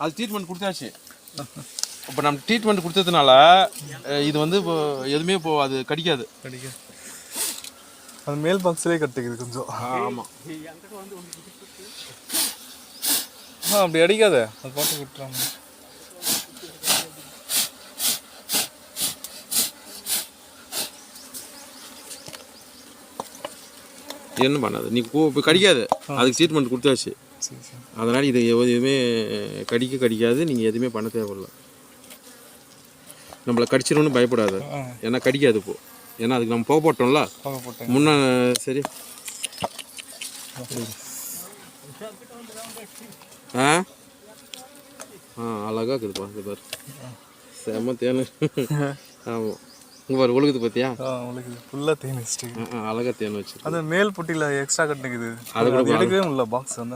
அது ட்ரீட்மெண்ட் கொடுத்தாச்சு. இப்போ நம்ம ட்ரீட்மெண்ட் கொடுத்ததுனால இது வந்து இப்போ எதுவுமே இப்போ அது கடிக்காது. அது மேல் பாக்ஸ்லேயே கட்டிக்குது கொஞ்சம். ஆமாம், அப்படி அடிக்காத, அது பாட்டு விட்டுறாங்க. என்ன பண்ணாது, நீ இப்போ கடிக்காது, அதுக்கு ட்ரீட்மெண்ட் கொடுத்தாச்சு. அதனால் இது எதுவுமே கடிக்காது. நீங்கள் எதுவுமே பண்ண தேவையில்லை. நம்மளை கடிச்சிடும்னு பயப்படாது, ஏன்னா கடிக்காது இப்போ. ஏன்னா அதுக்கு நம்ம போக போட்டோம்ல முன்ன. சரி, அழகாக இருக்குதுப்பா. இது பாரு, செம்ம தேனு. ஆமாம், இங்கே பாரு ஒழுகுது பார்த்தியா? ஒழுகுது, ஃபுல்லாக தேன் வச்சுட்டு அழகாக தேன் வச்சு. அது மேல் புட்டியில் எக்ஸ்ட்ரா கட்டிக்குது, அது கூட எடுக்கவே முடியல பாக்ஸ் வந்து.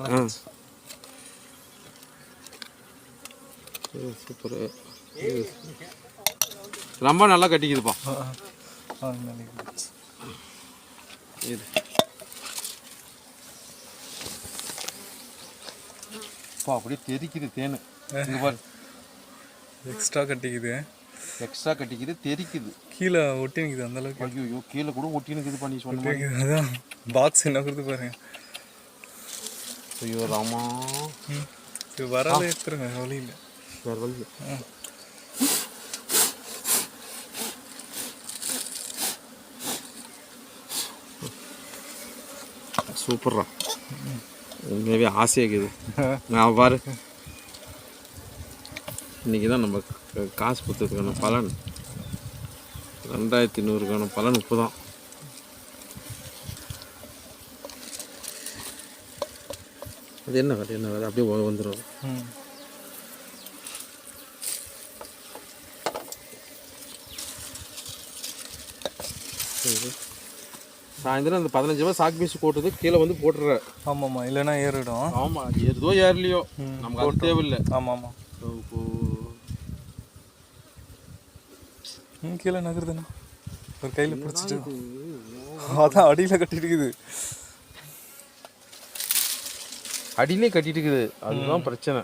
சூப்பர், ரொம்ப நல்லா கட்டிக்குதுப்பா. இது அப்படியே தெரிக்குது தேன். இங்கே பாரு, எக்ஸ்ட்ரா கட்டிக்குது, தெரிக்குது. கீழே ஒட்டினுக்குது அந்த அளவுக்கு. ஐயோ, கீழே கூட ஒட்டினுக்குது பண்ணி சொன்னீங்க. அதான் பாக்ஸ் என்ன கொடுத்து பாருங்க. ஐயோ ராமா, வராத எடுத்துருங்க, வழி இல்லை, வேறு வழி. சூப்பர்ரா, உண்மையாகவே ஆசையாக்குது. நான் பாரு, இன்றைக்கி தான் நம்ம காசு கொடுத்ததுக்கான பலன் 2100க்கான பலன் இப்போ தான். அது என்ன வேறு அப்படியே வந்துடும். சாயந்தரம் அந்த 15 ரூபா சாக்கு பீஸ் போட்டது கீழே வந்து போட்டுற. ஆமாம்மா, இல்லைன்னா ஏறிடும். ஆமாம், ஏறுதோ ஏறலையோ நமக்கு அது தேவையில்லை. ஆமாம், கீழே நகருதுண்ணா, ஒரு கையில் பிடிச்சிட்டு. அதான் அடியில் கட்டிட்டுக்குது, அடியிலே கட்டிட்டு இருக்குது. அதுதான் பிரச்சனை,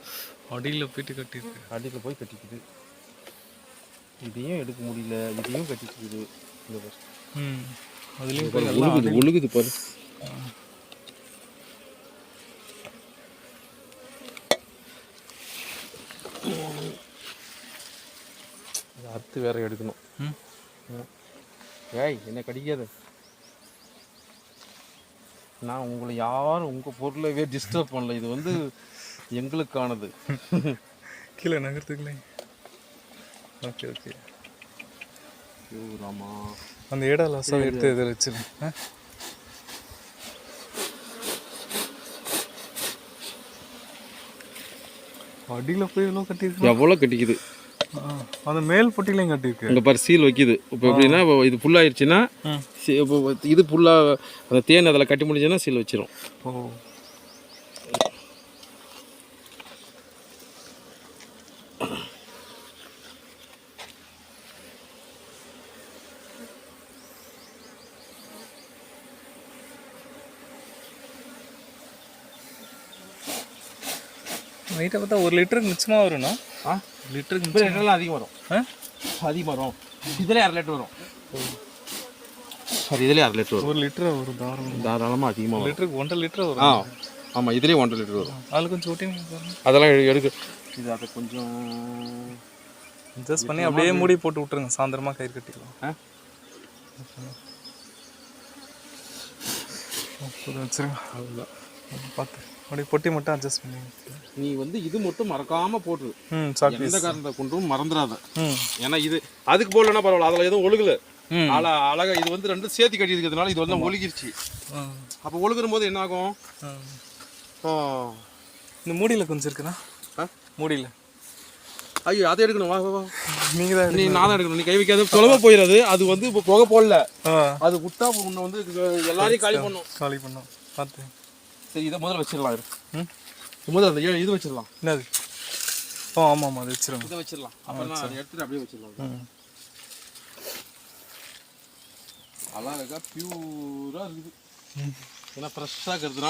அடியில் போயிட்டு கட்டிருக்கு, அடியில் போய் கட்டிக்குது. இதையும் எடுக்க முடியல, இதையும் கட்டிட்டுக்குது. அதுலேயும் ஒழுகுது பாரு. அறுத்து வேற எடுக்கணும். ஏய், என்ன கடிக்காது. நான் உங்களை யாரும் உங்கள் பொருளவே டிஸ்டர்ப் பண்ணல. இது வந்து எங்களுக்கானது. கீழே நகர்த்துக்கலே. Okay okay. ராமா, அந்த இட லாஸாக எடுத்து இதில் வச்சுருங்க. அடியில் போய் எவ்வளோ கட்டிருக்கு, எவ்வளோ கட்டிக்குது. அந்த மேல் பொட்டிலையும் கட்டிருக்கு. இங்கே பாரு, சீல் வைக்கிது. இப்போ எப்படின்னா, இது ஃபுல்லாகிடுச்சுன்னா, இப்போ இது ஃபுல்லாக அந்த தேன் அதில் கட்டி முடிஞ்சுன்னா சீல் வச்சிடும். ஓ, நைட்டை பார்த்தா 1 லிட்டருக்கு மிச்சமாக வரும்ண்ணா. லிட்டருக்கு எல்லாம் அதிகம் வரும். இதில் 1/2 லிட்டர் வரும். இதிலே 1/2 லிட்டர் வரும். 1 லிட்டர் வரும், தாராளமாக அதிகமாக. லிட்டருக்கு 1.5 லிட்டர் வரும். ஆமாம், இதுலேயே 1.5 லிட்டர் வரும். அதில் கொஞ்சம் ஒட்டி அதெல்லாம் எடுக்க. இது அதை கொஞ்சம் அட்ஜஸ்ட் பண்ணி அப்படியே மூடி போட்டு விட்டுருங்க. சாயந்தரமாக கயிறு கட்டிக்கலாம். வச்சுருங்க, அவ்வளோதான். பார்த்து அப்படியே பொட்டி மட்டும் அட்ஜஸ்ட் பண்ணி. நீ வந்து இது மட்டும் மறக்காமல் போட்டுரு. எந்த காரணத்தை கொண்டும் மறந்துடாத. ஏன்னா இது அதுக்கு போடலன்னா பரவாயில்ல, அதில் எதுவும் ஒழுகலை. அழகா இது வந்து ரெண்டும் சேர்த்து கட்டி இருக்கிறதுனால இது வந்து ஒழுகிருச்சு. அப்போ ஒழுகுற போது என்ன ஆகும்? இந்த மூடியில் கொஞ்சம் இருக்குண்ணா, மூடியில். ஐயோ, அதை எடுக்கணும். வா வா, நீங்கள் தான் நீ நான் தான் எடுக்கணும். நீ கை வைக்காத, தொலைவா போயிடாது. அது வந்து இப்போ புகை போடல, அது விட்டா உன்னை வந்து எல்லாரையும் காலி பண்ணும். பார்த்து. சரி, இதை முதல்ல வச்சிடலாம். முதல்ல அந்த இது வச்சிடலாம். என்னது? ஆமாம், அது வச்சிடலாம். இதை வச்சிடலாம். அப்புறம் அதை எடுத்துட்டு அப்படியே வச்சிடலாம். அழகா பியூரா இருக்குது. ஏன்னா ஃப்ரெஷ்ஷாக இருக்கிறதுனால